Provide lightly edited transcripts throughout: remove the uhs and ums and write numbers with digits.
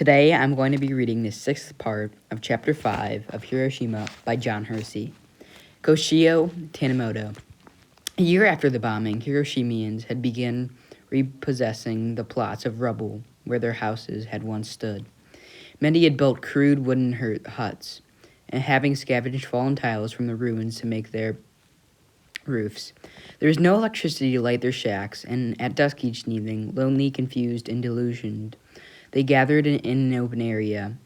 Today I'm going to be reading the sixth part of Chapter 5 of Hiroshima by John Hersey. Koshio Tanimoto. A year after the bombing, Hiroshimians had begun repossessing the plots of rubble where their houses had once stood. Many had built crude wooden huts, and having scavenged fallen tiles from the ruins to make their roofs. There was no electricity to light their shacks, and at dusk each evening, lonely, confused, and delusioned, they gathered in an open area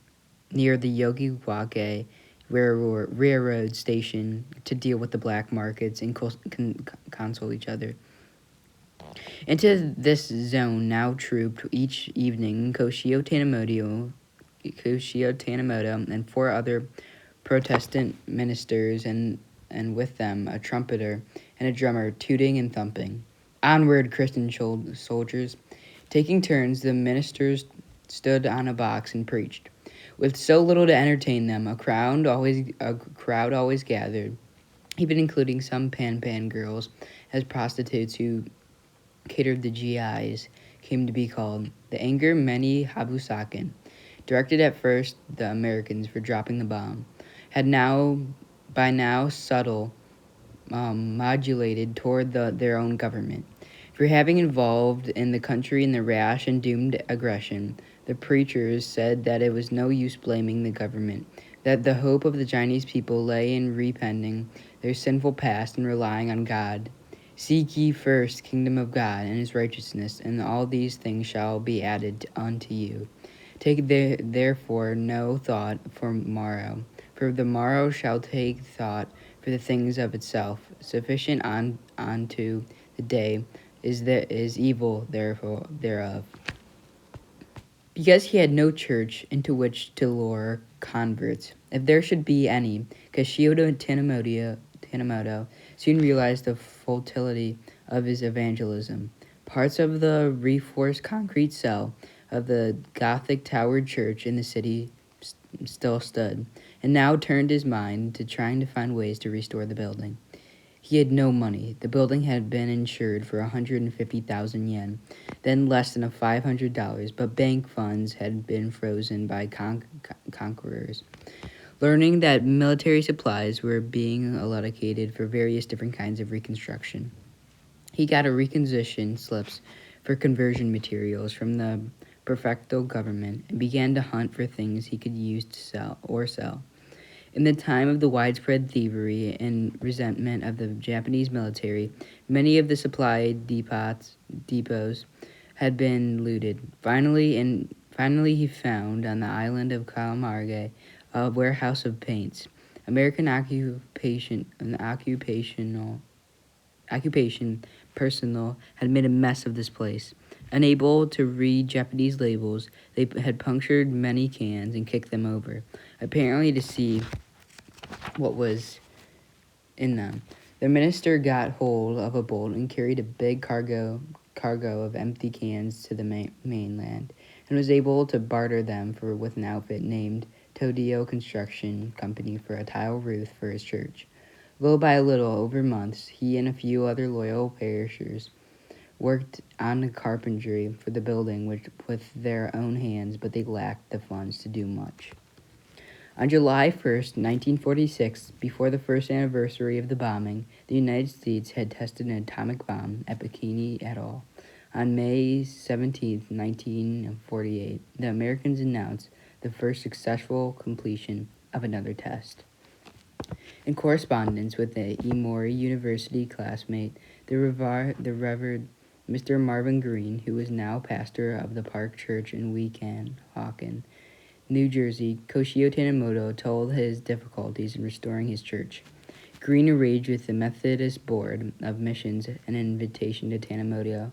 near the Yogiwake railroad station to deal with the black markets and console each other. Into this zone now trooped each evening Koshio Tanimoto and four other Protestant ministers, and with them a trumpeter and a drummer tooting and thumping. Onward, Christian soldiers. Taking turns, the ministers stood on a box and preached. With so little to entertain them, a crowd always gathered, even including some pan girls as prostitutes who catered the GIs came to be called. The anger many Habusaken, directed at first the Americans for dropping the bomb, had by now subtle modulated toward their own government. For having involved in the country in the rash and doomed aggression, the preachers said that it was no use blaming the government, that the hope of the Chinese people lay in repenting their sinful past and relying on God. Seek ye first the kingdom of God and his righteousness, and all these things shall be added unto you. Take therefore no thought for morrow, for the morrow shall take thought for the things of itself. Sufficient unto the day is evil thereof. Because he had no church into which to lure converts, if there should be any, Koshio Tanimoto soon realized the futility of his evangelism. Parts of the reinforced concrete cell of the Gothic towered church in the city still stood, and now turned his mind to trying to find ways to restore the building. He had no money. The building had been insured for 150,000 yen, then less than $500, but bank funds had been frozen by conquerors. Learning that military supplies were being allocated for various different kinds of reconstruction, he got a requisition slips for conversion materials from the prefectural government and began to hunt for things he could use to sell. In the time of the widespread thievery and resentment of the Japanese military, many of the supply depots had been looted. Finally, he found on the island of Kalamarge a warehouse of paints. American occupation personnel had made a mess of this place. Unable to read Japanese labels, they had punctured many cans and kicked them over, apparently to see what was in them. The minister got hold of a boat and carried a big cargo of empty cans to the mainland, and was able to barter them with an outfit named Todio Construction Company for a tile roof for his church. Little by little, over months, he and a few other loyal parishioners worked on the carpentry for the building with their own hands, but they lacked the funds to do much. On July 1st, 1946, before the first anniversary of the bombing, the United States had tested an atomic bomb at Bikini Atoll. On May 17, 1948, the Americans announced the first successful completion of another test. In correspondence with the Emory University classmate, the Reverend Mr. Marvin Green, who was now pastor of the Park Church in Weehawken, New Jersey, Koshio Tanimoto told his difficulties in restoring his church. Green arranged with the Methodist Board of Missions an invitation to Tanimoto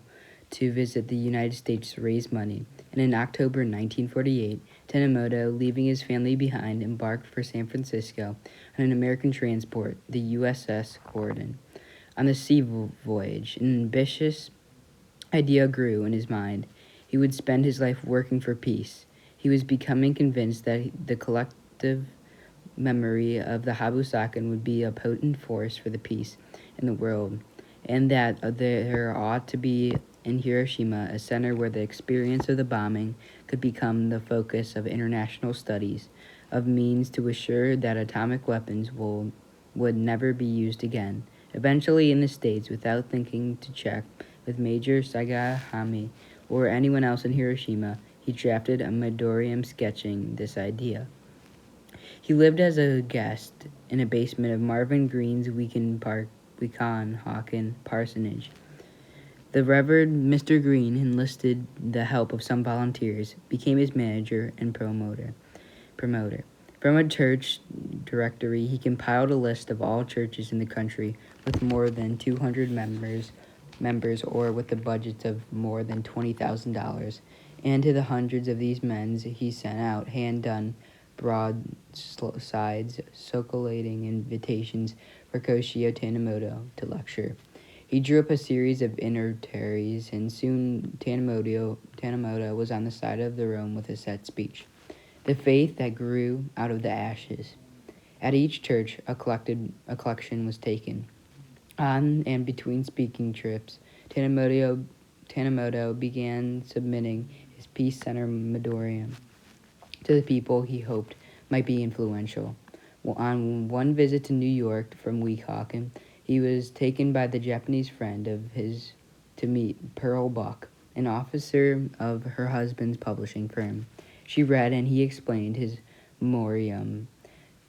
to visit the United States to raise money, and in October 1948, Tanimoto, leaving his family behind, embarked for San Francisco on an American transport, the USS Gordon. On the sea voyage, an ambitious idea grew in his mind. He would spend his life working for peace. He was becoming convinced that the collective memory of the Habusaken would be a potent force for the peace in the world, and that there ought to be in Hiroshima, a center where the experience of the bombing could become the focus of international studies of means to assure that atomic weapons would never be used again. Eventually, in the States, without thinking to check with Major Sagahame or anyone else in Hiroshima, he drafted a memorandum sketching this idea. He lived as a guest in a basement of Marvin Green's Weehawken parsonage. The Reverend Mr. Green enlisted the help of some volunteers, became his manager and promoter. From a church directory, he compiled a list of all churches in the country with more than 200 members or with the budgets of more than $20,000. And to the hundreds of these men, he sent out hand-done broadsides circulating invitations for Koshio Tanemoto to lecture. He drew up a series of itineraries, and soon Tanemoto was on the side of the room with a set speech. The faith that grew out of the ashes. At each church, a collection was taken. On and between speaking trips, Tanemoto began submitting his Peace Center memorandum to the people he hoped might be influential. On one visit to New York from Weehawken, he was taken by the Japanese friend of his to meet Pearl Buck, an officer of her husband's publishing firm. She read and he explained his memorandum.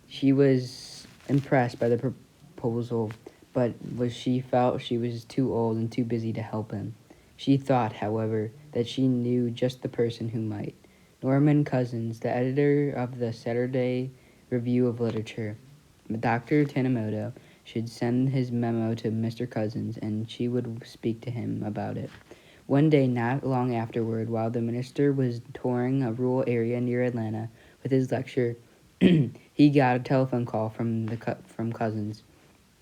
She was impressed by the proposal, but she felt she was too old and too busy to help him. She thought, however, that she knew just the person who might. Norman Cousins, the editor of the Saturday Review of Literature. Dr. Tanemoto should send his memo to Mr. Cousins, and she would speak to him about it. One day, not long afterward, while the minister was touring a rural area near Atlanta with his lecture, he got a telephone call from Cousins,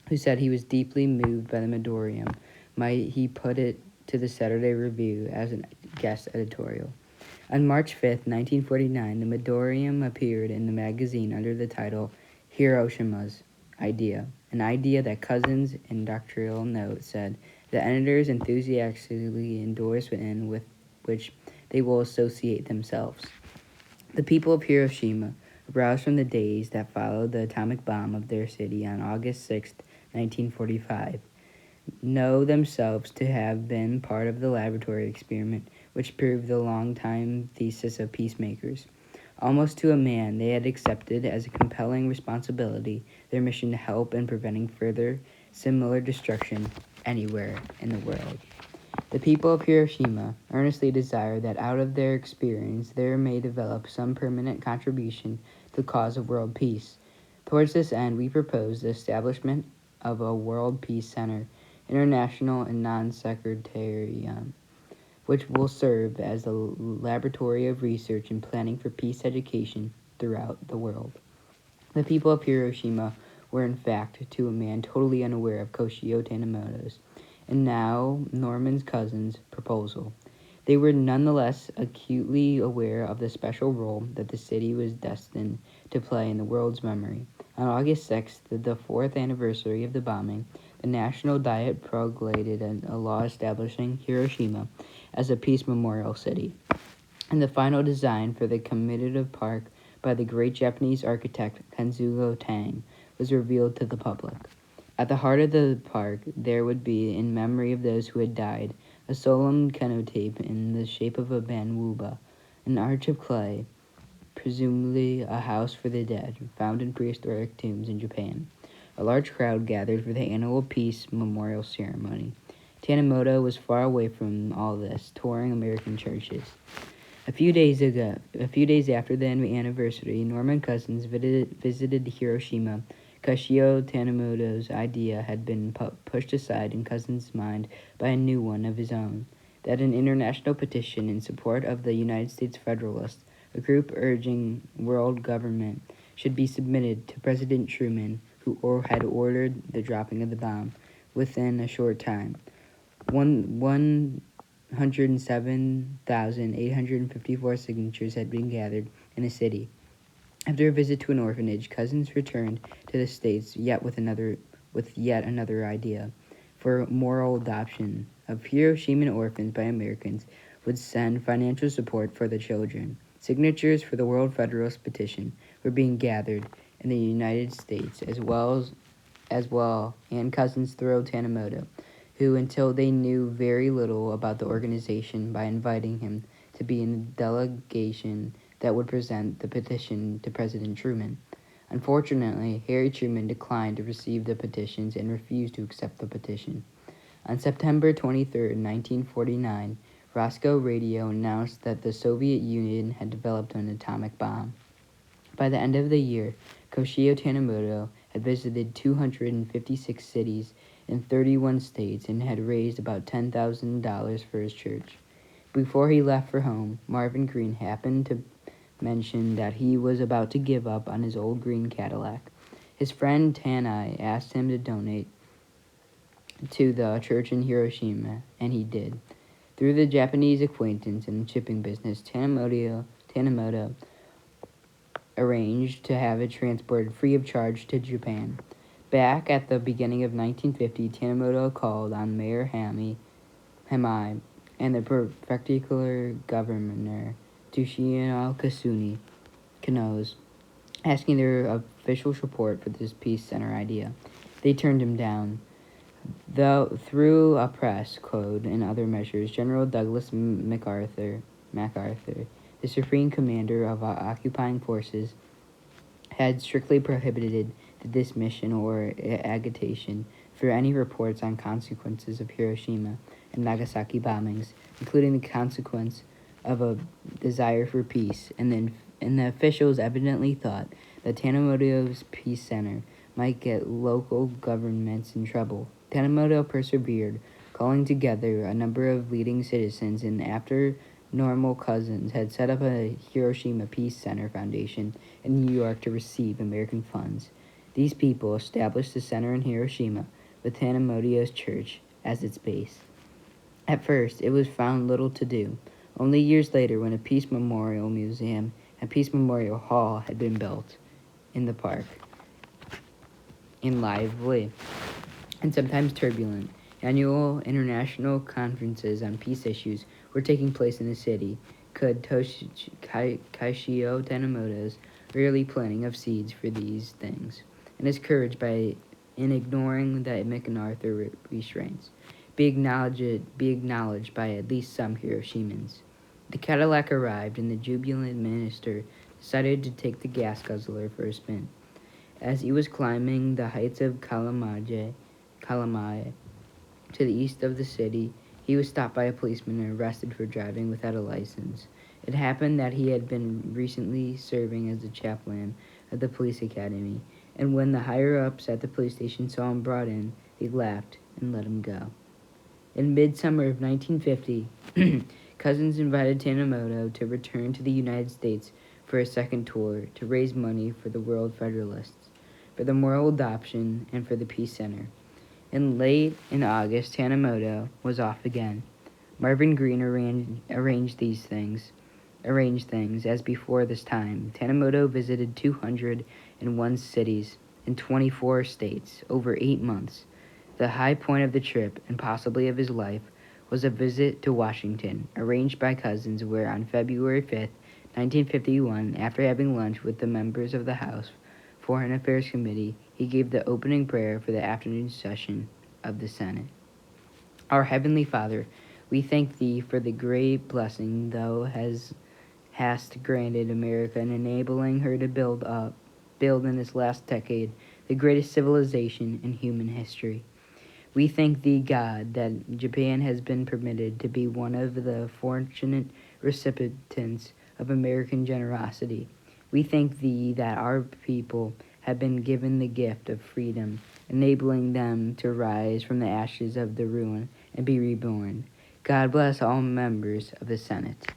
who said he was deeply moved by the memorandum. Might he put it to the Saturday Review as a guest editorial? On March 5th, 1949, the memorandum appeared in the magazine under the title Hiroshima's Idea, an idea that Cousins' doctoral note said the editors enthusiastically endorse and with which they will associate themselves. The people of Hiroshima, aroused from the days that followed the atomic bomb of their city on August 6, 1945, know themselves to have been part of the laboratory experiment which proved the long-time thesis of peacemakers. Almost to a man, they had accepted as a compelling responsibility their mission to help in preventing further similar destruction anywhere in the world. The people of Hiroshima earnestly desire that out of their experience there may develop some permanent contribution to the cause of world peace. Towards this end, we propose the establishment of a World Peace Center, international and non-sectarian, which will serve as a laboratory of research and planning for peace education throughout the world. The people of Hiroshima were in fact, to a man, totally unaware of Koshio Tanemoto's, and now Norman Cousins' proposal. They were nonetheless acutely aware of the special role that the city was destined to play in the world's memory. On August 6th, the fourth anniversary of the bombing, the National Diet promulgated a law establishing Hiroshima as a peace memorial city, and the final design for the commemorative park by the great Japanese architect Kensugo Tang was revealed to the public. At the heart of the park, there would be, in memory of those who had died, a solemn cenotape in the shape of a banwuba, an arch of clay, presumably a house for the dead, found in prehistoric tombs in Japan. A large crowd gathered for the annual peace memorial ceremony. Tanemoto was far away from all this, touring American churches. A few days after the anniversary, Norman Cousins visited Hiroshima. Koshio Tanemoto's idea had been pushed aside in Cousins' mind by a new one of his own, that an international petition in support of the United States Federalists, a group urging world government, should be submitted to President Truman, who had ordered the dropping of the bomb within a short time. 107,854 signatures had been gathered in the city. After a visit to an orphanage, Cousins returned to the States with yet another idea for moral adoption of Hiroshima orphans by Americans would send financial support for the children. Signatures for the World Federalist Petition were being gathered in the United States as well, and cousins thrilled Tanimoto, who until they knew very little about the organization, by inviting him to be in a delegation that would present the petition to President Truman. Unfortunately, Harry Truman declined to receive the petitions and refused to accept the petition. On September 23, 1949, Roscoe Radio announced that the Soviet Union had developed an atomic bomb. By the end of the year, Koshio Tanimoto had visited 256 cities in 31 states and had raised about $10,000 for his church. Before he left for home, Marvin Green happened to mention that he was about to give up on his old green Cadillac. His friend Tanai asked him to donate to the church in Hiroshima, and he did. Through the Japanese acquaintance in the shipping business, Tanimoto arranged to have it transported free of charge to Japan. Back at the beginning of 1950, Tanimoto called on Mayor Hamai and the prefectural governor, Tushino Kano's, asking their official support for this peace center idea. They turned him down. Though through a press code and other measures, General Douglas MacArthur, the supreme commander of occupying forces, had strictly prohibited the dismission or agitation for any reports on consequences of Hiroshima and Nagasaki bombings, including the consequence of a desire for peace, and the officials evidently thought that Tanimoto's Peace Center might get local governments in trouble. Tanimoto persevered, calling together a number of leading citizens, and after Normal Cousins had set up a Hiroshima Peace Center Foundation in New York to receive American funds, these people established the center in Hiroshima with Tanimoto's church as its base. At first, it was found little to do. Only years later, when a Peace Memorial Museum and Peace Memorial Hall had been built in the park, in lively and sometimes turbulent annual international conferences on peace issues were taking place in the city, could Kashio Tanimoto's early planting of seeds for these things, and his courage in ignoring the MacArthur restraints, be acknowledged by at least some Hiroshimans. The Cadillac arrived, and the jubilant minister decided to take the gas guzzler for a spin. As he was climbing the heights of Kalamai, to the east of the city, he was stopped by a policeman and arrested for driving without a license. It happened that he had been recently serving as the chaplain at the police academy, and when the higher-ups at the police station saw him brought in, they laughed and let him go. In midsummer of 1950, Cousins invited Tanimoto to return to the United States for a second tour to raise money for the World Federalists, for the moral adoption, and for the Peace Center. And late in August, Tanimoto was off again. Marvin Green arranged things as before this time. Tanimoto visited 201 cities in 24 states over 8 months. The high point of the trip, and possibly of his life, was a visit to Washington, arranged by Cousins, where on February 5th, 1951, after having lunch with the members of the House Foreign Affairs Committee, he gave the opening prayer for the afternoon session of the Senate. Our Heavenly Father, we thank Thee for the great blessing Thou hast granted America in enabling her to build in this last decade the greatest civilization in human history. We thank Thee, God, that Japan has been permitted to be one of the fortunate recipients of American generosity. We thank Thee that our people have been given the gift of freedom, enabling them to rise from the ashes of the ruin and be reborn. God bless all members of the Senate.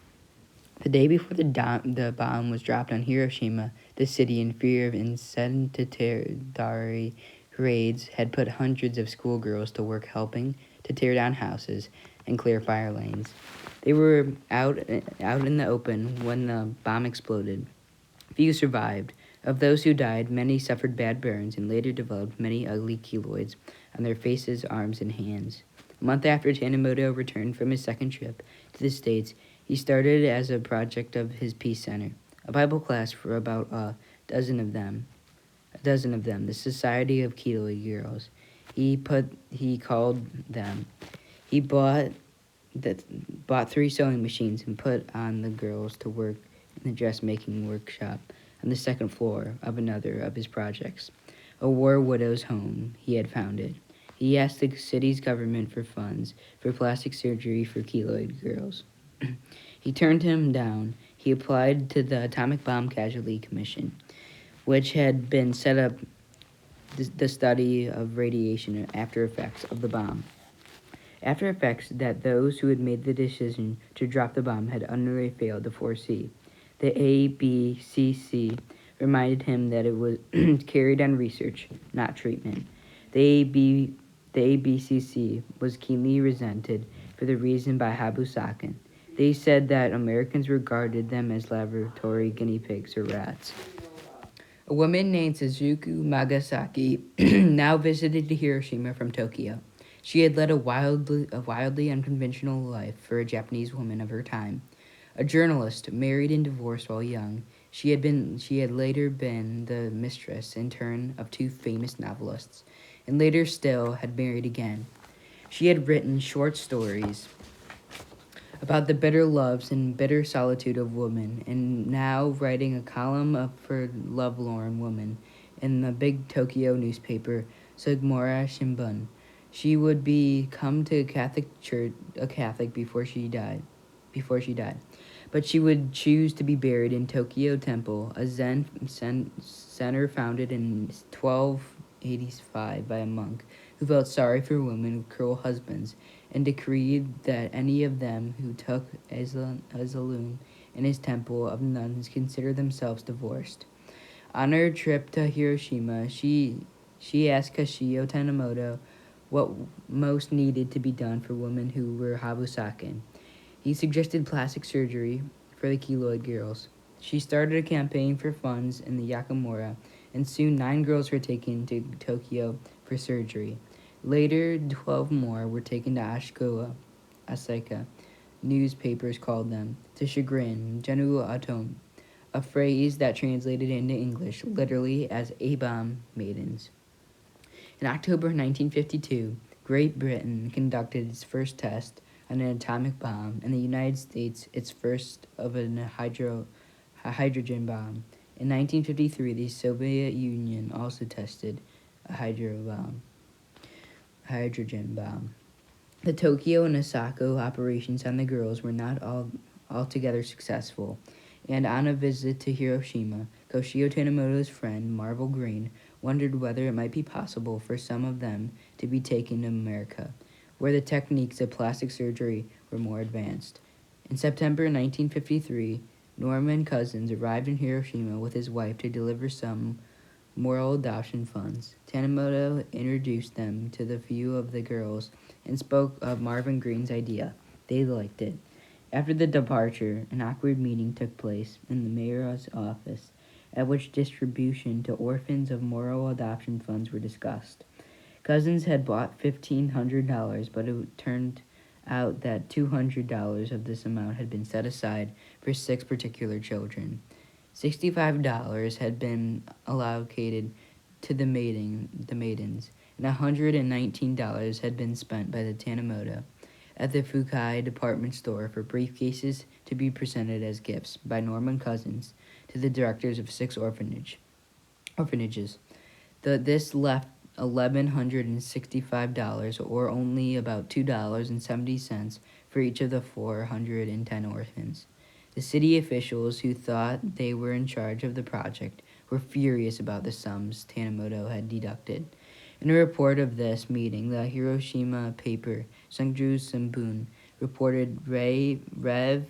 The day before the bomb was dropped on Hiroshima, the city, in fear of incendiary raids, had put hundreds of schoolgirls to work helping to tear down houses and clear fire lanes. They were out in the open when the bomb exploded. Few survived. Of those who died, many suffered bad burns and later developed many ugly keloids on their faces, arms, and hands. A month after Tanimoto returned from his second trip to the States, he started as a project of his Peace Center, a Bible class for about dozen of them. The Society of Keeley Girls. He called them. He bought 3 sewing machines and put on the girls to work in the dressmaking workshop on the second floor of another of his projects, a war widow's home he had founded. He asked the city's government for funds for plastic surgery for keloid girls. He turned him down. He applied to the Atomic Bomb Casualty Commission, which had been set up the study of radiation after effects of the bomb. After effects that those who had made the decision to drop the bomb had utterly failed to foresee. The ABCC reminded him that it was carried on research, not treatment. The ABCC was keenly resented for the reason by Habusakin. They said that Americans regarded them as laboratory guinea pigs or rats. A woman named Suzuku Magasaki now visited Hiroshima from Tokyo. She had led a wildly unconventional life for a Japanese woman of her time. A journalist, married and divorced while young, she had later been the mistress in turn of 2 famous novelists, and later still had married again. She had written short stories about the bitter loves and bitter solitude of women, and now writing a column for lovelorn women in the big Tokyo newspaper Sugimura Shimbun. She would become to a Catholic before she died. But she would choose to be buried in Tokyo Temple, a Zen center founded in 1285 by a monk who felt sorry for women with cruel husbands and decreed that any of them who took Azalum in his temple of nuns consider themselves divorced. On her trip to Hiroshima, she asked Kashio Tanimoto what most needed to be done for women who were Habusakin. He suggested plastic surgery for the keloid girls. She started a campaign for funds in the Yakamura, and soon 9 girls were taken to Tokyo for surgery. Later, 12 more were taken to Asaka. Newspapers called them, to chagrin, Genu Atom, a phrase that translated into English literally as A-bomb maidens. In October 1952, Great Britain conducted its first test on an atomic bomb, and the United States its first of a hydrogen bomb. In 1953, the Soviet Union also tested a hydrogen bomb. The Tokyo and Osaka operations on the girls were not altogether successful, and on a visit to Hiroshima, Koshio Tanimoto's friend, Marvel Green, wondered whether it might be possible for some of them to be taken to America, where the techniques of plastic surgery were more advanced. In September 1953, Norman Cousins arrived in Hiroshima with his wife to deliver some moral adoption funds. Tanimoto introduced them to the few of the girls and spoke of Marvin Green's idea. They liked it. After the departure, an awkward meeting took place in the mayor's office, at which distribution to orphans of moral adoption funds were discussed. Cousins had bought $1,500, but it turned out that $200 of this amount had been set aside for 6 particular children. $65 had been allocated to the maidens, and $119 had been spent by the Tanimoto at the Fukai department store for briefcases to be presented as gifts by Norman Cousins to the directors of 6 orphanages. This left $1,165, or only about $2.70 for each of the 410 orphans. The city officials, who thought they were in charge of the project, were furious about the sums Tanimoto had deducted. In a report of this meeting, the Hiroshima paper, Sungju Shimbun, reported Rev.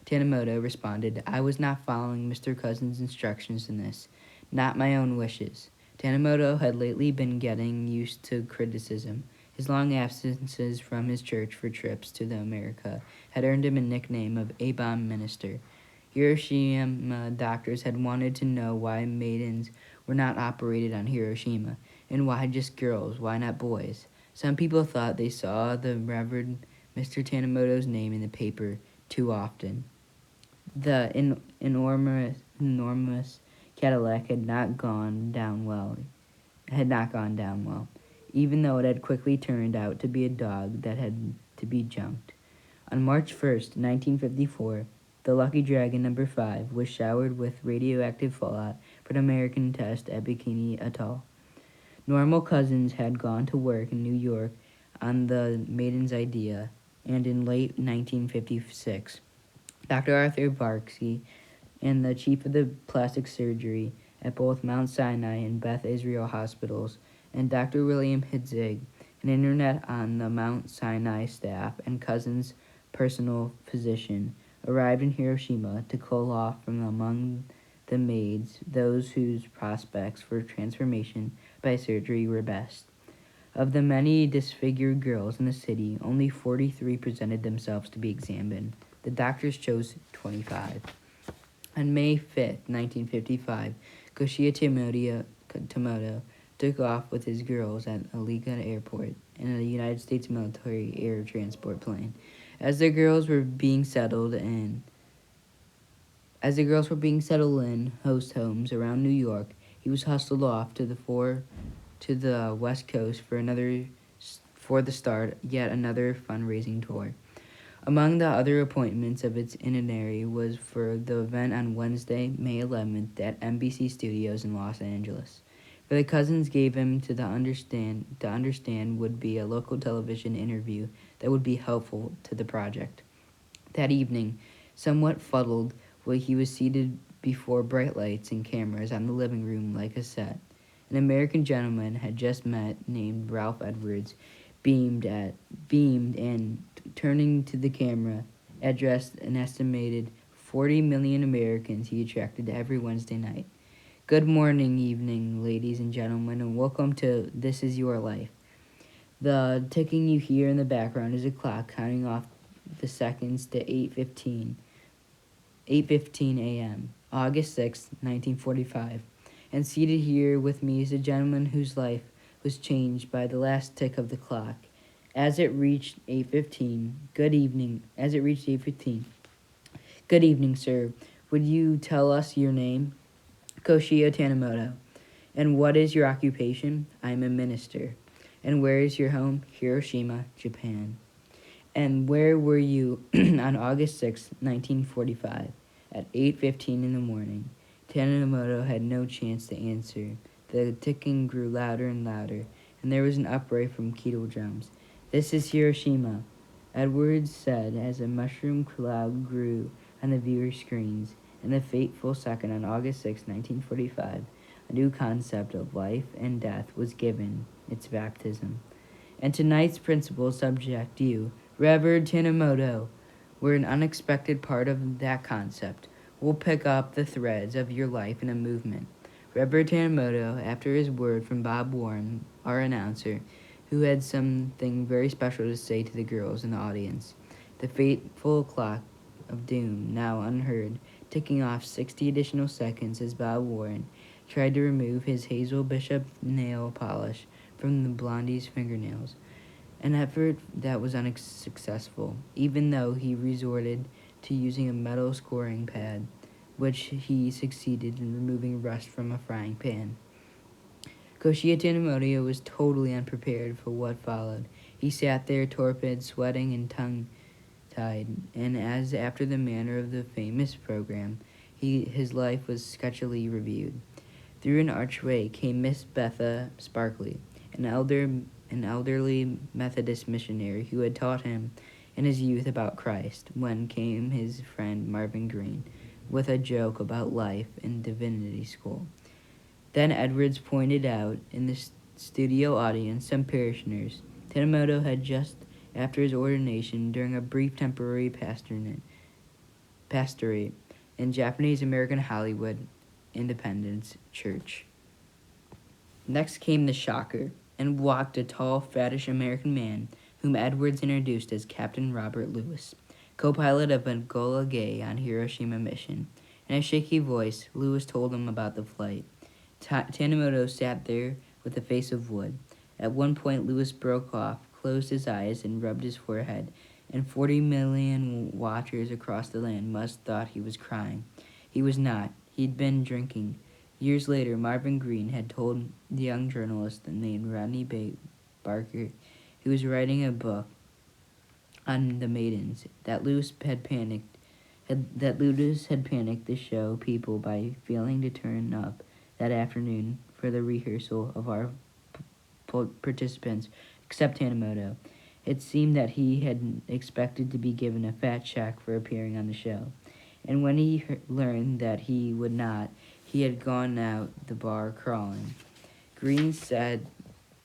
Tanimoto responded, "I was not following Mr. Cousins' instructions in this, not my own wishes." Tanimoto had lately been getting used to criticism. His long absences from his church for trips to America had earned him a nickname of A-bomb minister. Hiroshima doctors had wanted to know why maidens were not operated on Hiroshima, and why just girls, why not boys? Some people thought they saw the Reverend Mr. Tanimoto's name in the paper too often. The enormous Cadillac had not gone down well, even though it had quickly turned out to be a dog that had to be junked. On March 1st, 1954, the Lucky Dragon No. 5 was showered with radioactive fallout for an American test at Bikini Atoll. Normal Cousins had gone to work in New York on the Maiden's idea, and in late 1956, Dr. Arthur Barksey and the chief of the plastic surgery at both Mount Sinai and Beth Israel hospitals, and Dr. William Hitzig, an internet on the Mount Sinai staff and Cousins' personal physician, arrived in Hiroshima to cull off from among the maids those whose prospects for transformation by surgery were best. Of the many disfigured girls in the city, only 43 presented themselves to be examined. The doctors chose 25. On May 5th, 1955, Koshia Tomoto took off with his girls at Aliga Airport in a United States military air transport plane. As the girls were being settled in host homes around New York, he was hustled off to the West Coast for the start yet another fundraising tour. Among the other appointments of its itinerary was for the event on Wednesday, May 11th at NBC Studios in Los Angeles. For the Cousins gave him to understand would be a local television interview that would be helpful to the project. That evening, somewhat fuddled, he was seated before bright lights and cameras on the living room like a set. An American gentleman had just met named Ralph Edwards beamed and, turning to the camera, addressed an estimated 40 million Americans he attracted every Wednesday night. Good morning, evening, ladies and gentlemen, and welcome to This Is Your Life. The ticking you hear in the background is a clock counting off the seconds to 8:15 a.m., August 6, 1945. And seated here with me is a gentleman whose life was changed by the last tick of the clock. As it reached 8:15, good evening, sir. Would you tell us your name? Koshio Tanimoto. And what is your occupation? I'm a minister. And where is your home? Hiroshima, Japan. And where were you on August 6, 1945, at 8:15 in the morning? Tanimoto had no chance to answer. The ticking grew louder and louder, and there was an uproar from kettle drums. This is Hiroshima, Edwards said as a mushroom cloud grew on the viewer screens. In the fateful second on August 6, 1945, a new concept of life and death was given its baptism. And tonight's principal subject, you, Reverend Tanimoto, were an unexpected part of that concept. We'll pick up the threads of your life in a movement. Reverend Tanimoto, after his word from Bob Warren, our announcer, who had something very special to say to the girls in the audience. The fateful clock of doom, now unheard, ticking off 60 additional seconds as Bob Warren tried to remove his hazel bishop nail polish from the blondie's fingernails, an effort that was unsuccessful, even though he resorted to using a metal scoring pad, which he succeeded in removing rust from a frying pan. Koshia Tanimoto was totally unprepared for what followed. He sat there, torpid, sweating, and tongue-tied, and as after the manner of the famous program, his life was sketchily reviewed. Through an archway came Miss Betha Sparkley, an elderly Methodist missionary who had taught him in his youth about Christ. When came his friend Marvin Green, with a joke about life in divinity school. Then Edwards pointed out in the studio audience some parishioners. Tanimoto had just after his ordination during a brief temporary pastorate in Japanese-American Hollywood Independence Church. Next came the shocker, and walked a tall, fattish American man whom Edwards introduced as Captain Robert Lewis, co-pilot of Enola Gay on Hiroshima mission. In a shaky voice, Lewis told him about the flight. Tanimoto sat there with a face of wood. At one point, Lewis broke off, closed his eyes, and rubbed his forehead, and 40 million watchers across the land must thought he was crying. He was not. He'd been drinking. Years later, Marvin Green had told the young journalist named Rodney Barker, who was writing a book on the maidens, that Lewis had panicked to show people by failing to turn up that afternoon for the rehearsal of our participants, except Tanimoto. It seemed that he had expected to be given a fat check for appearing on the show, and when he learned that he would not, he had gone out the bar crawling. Green said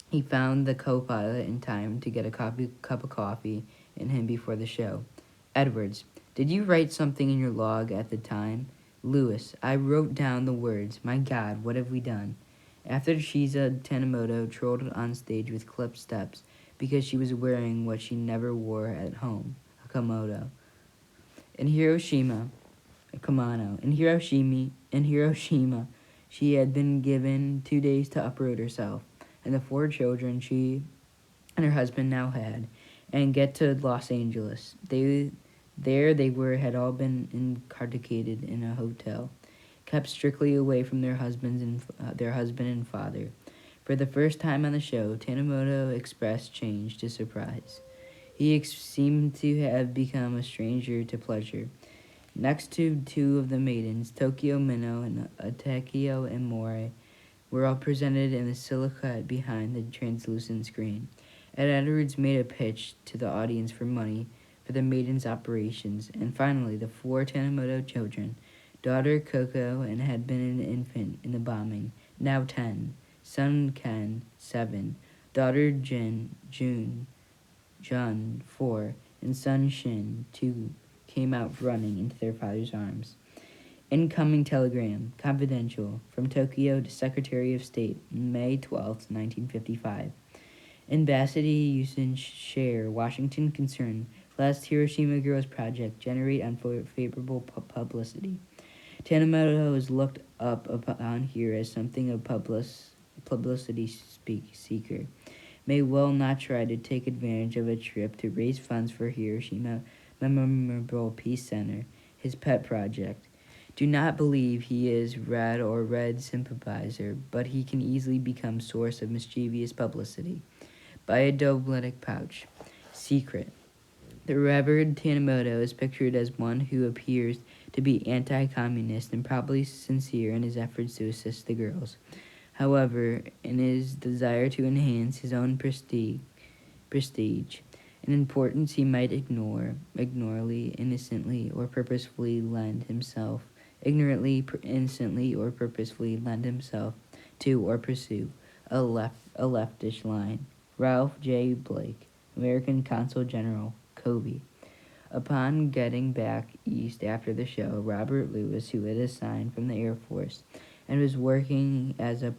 he found the co-pilot in time to get a cup of coffee in him before the show. Edwards, did you write something in your log at the time? Lewis, I wrote down the words. My God, what have we done? After Shiza, Tanimoto trolled on stage with clipped steps because she was wearing what she never wore at home, a kimono. In Hiroshima, she had been given 2 days to uproot herself and the 4 children she and her husband now had, and get to Los Angeles. They had all been incarcerated in a hotel, kept strictly away from their husband and father. For the first time on the show, Tanimoto expressed change to surprise. He seemed to have become a stranger to pleasure. Next to 2 of the maidens, Tokyo Minnow and Atakio and More, were all presented in the silhouette behind the translucent screen. Ed Edwards made a pitch to the audience for money for the maidens' operations, and finally the 4 Tanimoto children, daughter Coco and had been an infant in the bombing, now 10, son Ken, 7, daughter Jun, 4, and son Shin, 2, came out running into their father's arms. Incoming telegram, confidential, from Tokyo to Secretary of State, May 12, 1955. Ambassador Yusin share Washington concern, last Hiroshima Girls Project, generate unfavorable publicity. Tanimoto is looked up upon here as something of publicity seeker. May well not try to take advantage of a trip to raise funds for Hiroshima Memorial Peace Center, his pet project. Do not believe he is red sympathizer, but he can easily become source of mischievous publicity. By a Dobletic pouch. Secret. The Reverend Tanimoto is pictured as one who appears to be anti-communist and probably sincere in his efforts to assist the girls. However, in his desire to enhance his own prestige, an importance he might ignorantly, innocently, or purposefully lend himself to or pursue a leftish line. Ralph J. Blake, American Consul General, Kobe. Upon getting back east after the show, Robert Lewis, who had assigned from the Air Force and was working as a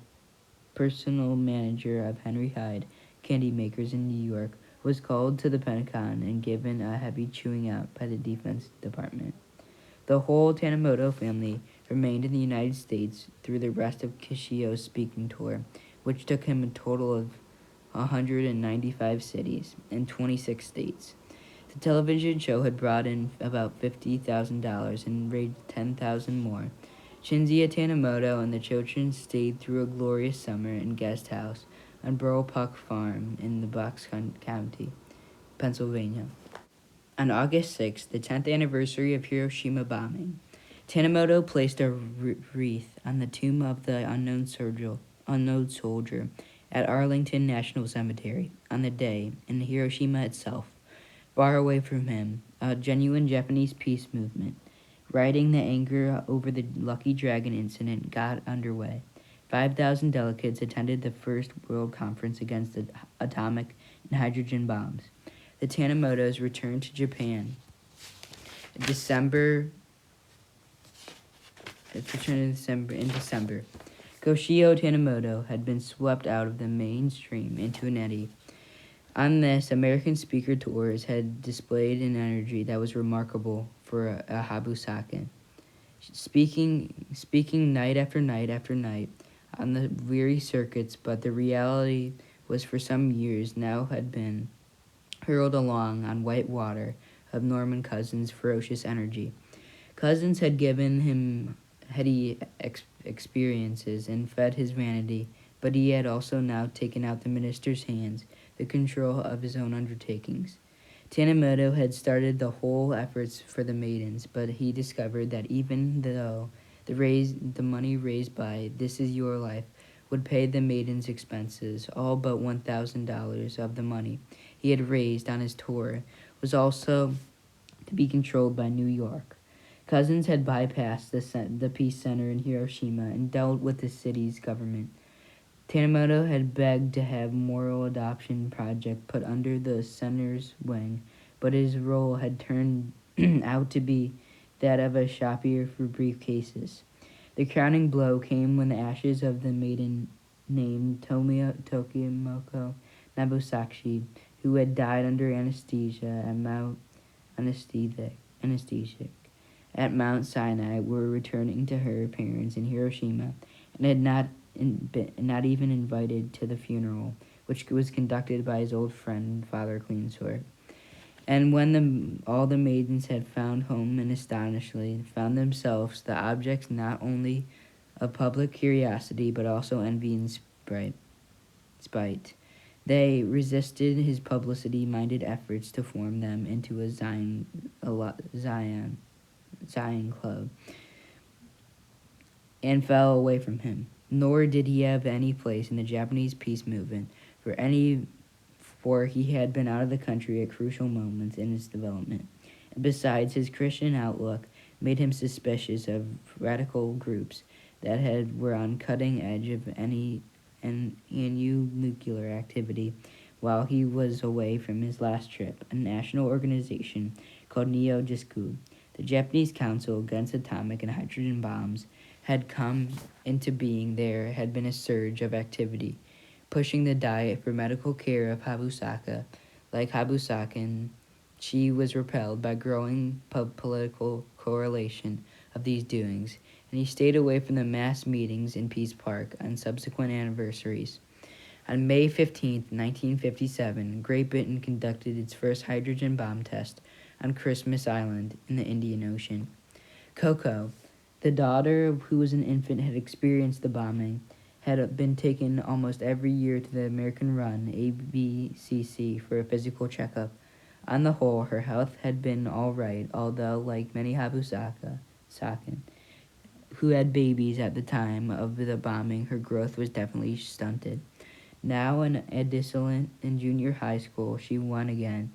personal manager of Henry Hyde candy makers in New York, was called to the Pentagon and given a heavy chewing out by the Defense Department. The whole Tanimoto family remained in the United States through the rest of Kishio's speaking tour, which took him a total of 195 cities and 26 states. The television show had brought in about $50,000 and raised $10,000 more. Shinzia Tanimoto and the children stayed through a glorious summer in guest house on Burl Puck Farm in the Bucks County, Pennsylvania. On August 6th, the 10th anniversary of Hiroshima bombing, Tanimoto placed a wreath on the tomb of the unknown soldier at Arlington National Cemetery on the day in Hiroshima itself. Far away from him, a genuine Japanese peace movement, riding the anger over the Lucky Dragon incident, got underway. 5,000 delegates attended the First World Conference against atomic and hydrogen bombs. The Tanimotos returned to Japan in December. Koshio Tanimoto had been swept out of the mainstream into an eddy. On this, American speaker tours had displayed an energy that was remarkable for a Habusaken. Speaking night after night after night on the weary circuits, but the reality was for some years now had been hurled along on white water of Norman Cousins' ferocious energy. Cousins had given him heady experiences and fed his vanity, but he had also now taken out the minister's hands the control of his own undertakings. Tanimoto had started the whole efforts for the maidens, but he discovered that even though the money raised by This Is Your Life would pay the maidens' expenses, all but $1,000 of the money he had raised on his tour was also to be controlled by New York. Cousins had bypassed the Peace Center in Hiroshima and dealt with the city's government. Tanimoto had begged to have moral adoption project put under the center's wing, but his role had turned out to be that of a shopper for briefcases. The crowning blow came when the ashes of the maiden named Tokimoko Nabusaki, who had died under anesthesia at Mount Sinai, were returning to her parents in Hiroshima and had not even invited to the funeral, which was conducted by his old friend Father Cleansworth. And when all the maidens had found home and astonishingly found themselves the objects not only of public curiosity but also envy and spite, they resisted his publicity-minded efforts to form them into a Zion club, and fell away from him. Nor did he have any place in the Japanese peace movement, for he had been out of the country at crucial moments in its development. And besides, his Christian outlook made him suspicious of radical groups that were on cutting edge of any nuclear activity while he was away from his last trip, a national organization called Neo Jisku. The Japanese Council Against Atomic and Hydrogen Bombs had come into being. There had been a surge of activity, pushing the diet for medical care of Habusaka. Like Habusakan, she was repelled by growing political correlation of these doings, and he stayed away from the mass meetings in Peace Park on subsequent anniversaries. On May 15, 1957, Great Britain conducted its first hydrogen bomb test on Christmas Island in the Indian Ocean. Coco, the daughter who was an infant, had experienced the bombing, had been taken almost every year to the American-run ABCC for a physical checkup. On the whole, her health had been all right, although, like many Saken, who had babies at the time of the bombing, her growth was definitely stunted. Now an adolescent in junior high school, she won again.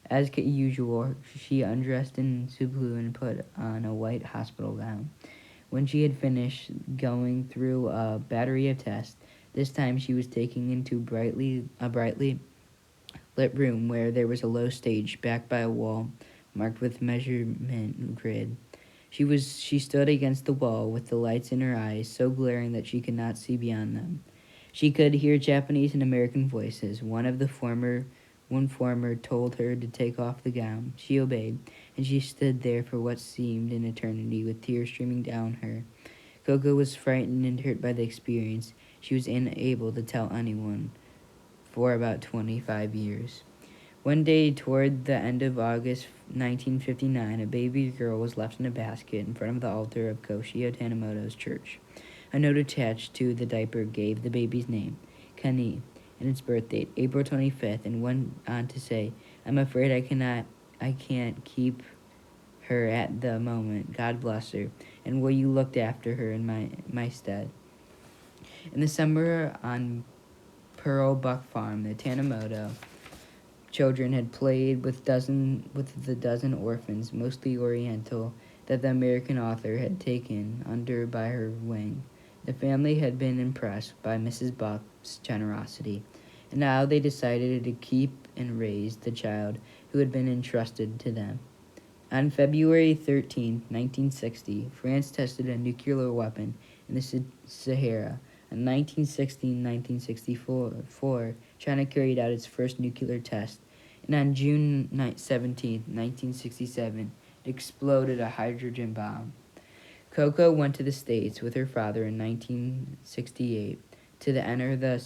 As usual, she undressed in Sublu and put on a white hospital gown. When she had finished going through a battery of tests, this time she was taken into a brightly lit room where there was a low stage backed by a wall marked with measurement grid. She stood against the wall with the lights in her eyes so glaring that she could not see beyond them. She could hear Japanese and American voices. One former told her to take off the gown. She obeyed, and she stood there for what seemed an eternity with tears streaming down her. Coco was frightened and hurt by the experience. She was unable to tell anyone for about 25 years. One day toward the end of August 1959, a baby girl was left in a basket in front of the altar of Koshio Tanimoto's church. A note attached to the diaper gave the baby's name, Kani, and its birth date, April 25th, and went on to say, "I'm afraid I can't keep her at the moment. God bless her, and will you look after her in my stead?" In the summer on Pearl Buck Farm, the Tanimoto children had played with the dozen orphans, mostly Oriental, that the American author had taken under by her wing. The family had been impressed by Mrs. Buck's generosity, and now they decided to keep and raise the child who had been entrusted to them. On February 13, 1960, France tested a nuclear weapon in the Sahara. In 1964, China carried out its first nuclear test, and on June 17, 1967, it exploded a hydrogen bomb. Coco went to the States with her father in 1968 to enter the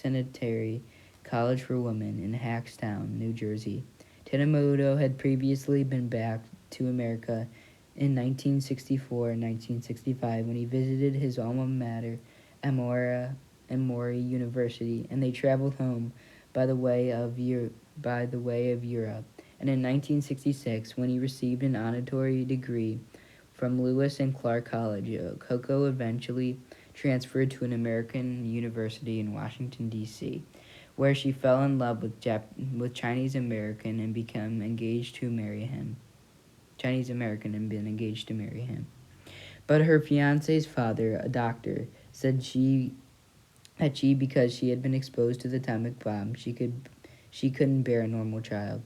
Sanitary College for Women in Hackstown, New Jersey. Tanimoto had previously been back to America in 1964 and 1965 when he visited his alma mater, Emory University, and they traveled home by the way of Europe. And in 1966, when he received an honorary degree from Lewis and Clark College, Coco eventually transferred to an American university in Washington, D.C., where she fell in love with Chinese American and became engaged to marry him. Chinese American and been engaged to marry him. But her fiance's father, a doctor, said because she had been exposed to the atomic bomb, she couldn't bear a normal child,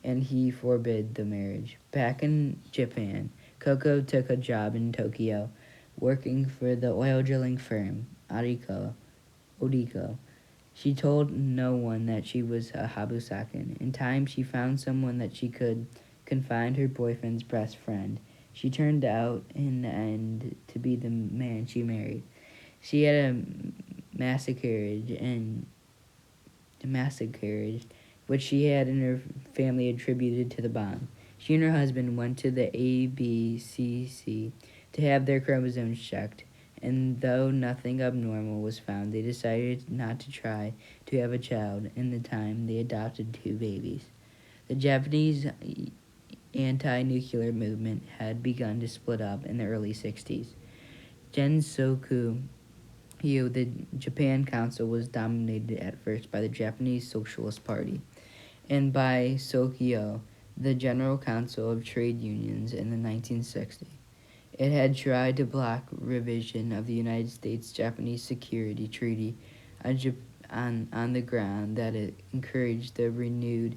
and he forbid the marriage. Back in Japan, Coco took a job in Tokyo, working for the oil drilling firm Odiko. She told no one that she was a Habusakin. In time, she found someone that she could confide her boyfriend's best friend. She turned out in the end to be the man she married. She had a miscarriage, which she had and her family attributed to the bomb. She and her husband went to the ABCC to have their chromosomes checked, and though nothing abnormal was found, they decided not to try to have a child. In the time, they adopted 2 babies. The Japanese anti-nuclear movement had begun to split up in the early 60s. Gensoku the Japan Council was dominated at first by the Japanese Socialist Party and by Sokyo, the General Council of Trade Unions in the 1960s. It had tried to block revision of the United States-Japanese Security Treaty on the ground that it encouraged the renewed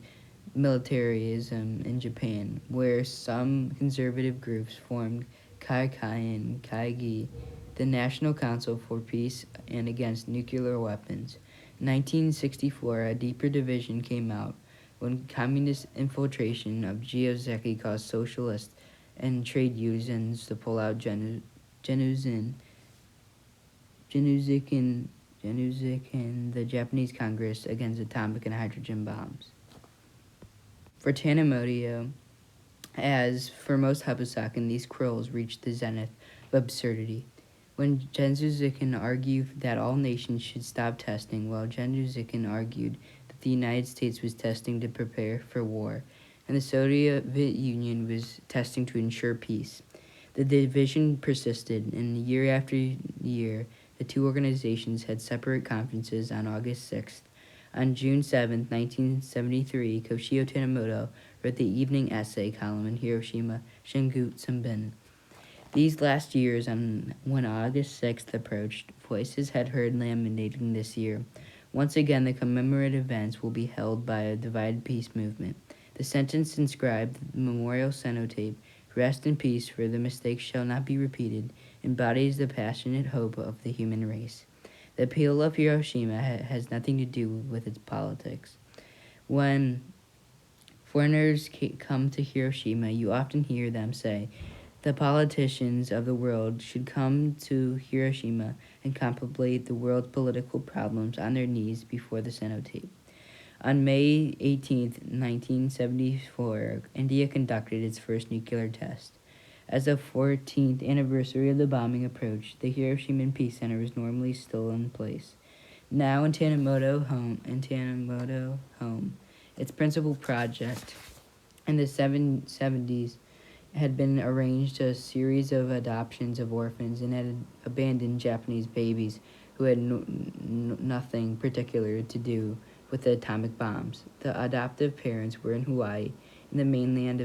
militarism in Japan, where some conservative groups formed Kaikai and Kaigi, the National Council for Peace and Against Nuclear Weapons. In 1964, a deeper division came out when communist infiltration of Gioseki caused socialists and trade unions to pull out Genuzik and the Japanese Congress against atomic and hydrogen bombs. For Tanimoto, as for most Habusakin, these quarrels reached the zenith of absurdity. When Genzuzikin argued that all nations should stop testing, while Genzuzikin argued that the United States was testing to prepare for war, and the Soviet Union was testing to ensure peace. The division persisted, and year after year, the 2 organizations had separate conferences on August 6th. On June 7, 1973, Koshio Tanimoto wrote the evening essay column in Hiroshima Shimbun. These last years, when August 6th approached, voices had heard laminating this year. Once again, the commemorative events will be held by a divided peace movement. The sentence inscribed the memorial cenotape, "Rest in peace, for the mistakes shall not be repeated," embodies the passionate hope of the human race. The appeal of Hiroshima has nothing to do with its politics. When foreigners come to Hiroshima, you often hear them say, "The politicians of the world should come to Hiroshima and contemplate the world's political problems on their knees before the cenotape." On May 18, 1974, India conducted its first nuclear test. As the 14th anniversary of the bombing approached, the Hiroshima Peace Center was normally still in place. Now in Tanimoto home, its principal project in the 70s had been arranged a series of adoptions of orphans and had abandoned Japanese babies who had nothing particular to do with the atomic bombs. The adoptive parents were in Hawaii, in the mainland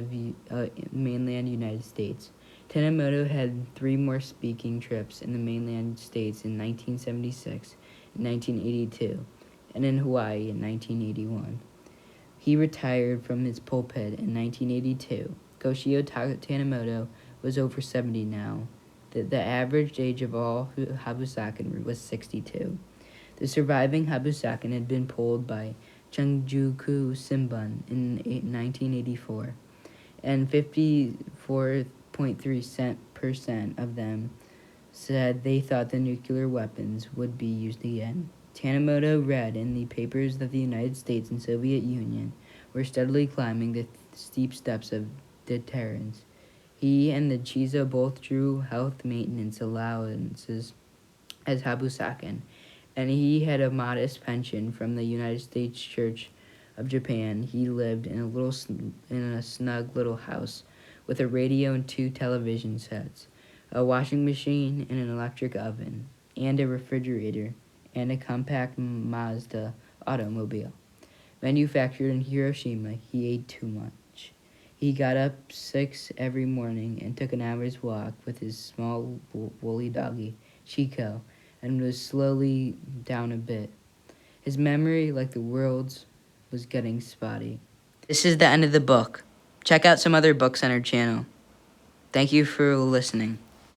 United States. Tanimoto had 3 more speaking trips in the mainland states in 1976 and 1982, and in Hawaii in 1981. He retired from his pulpit in 1982. Koshio Tanimoto was over 70 now. The average age of all Habusakin was 62. The surviving Habusakin had been polled by Chungjuku Shimbun in 1984, and 54.3% of them said they thought the nuclear weapons would be used again. Tanimoto read in the papers that the United States and Soviet Union were steadily climbing the steep steps of deterrence. He and the Chizo both drew health maintenance allowances as Habusakin, and he had a modest pension from the United States Church of Japan. He lived in a snug little house with a radio and 2 television sets, a washing machine and an electric oven, and a refrigerator, and a compact Mazda automobile. Manufactured in Hiroshima, he ate too much. He got up 6 every morning and took an hour's walk with his small woolly doggy, Chico, and was slowly down a bit. His memory, like the world's, was getting spotty. This is the end of the book. Check out some other books on our channel. Thank you for listening.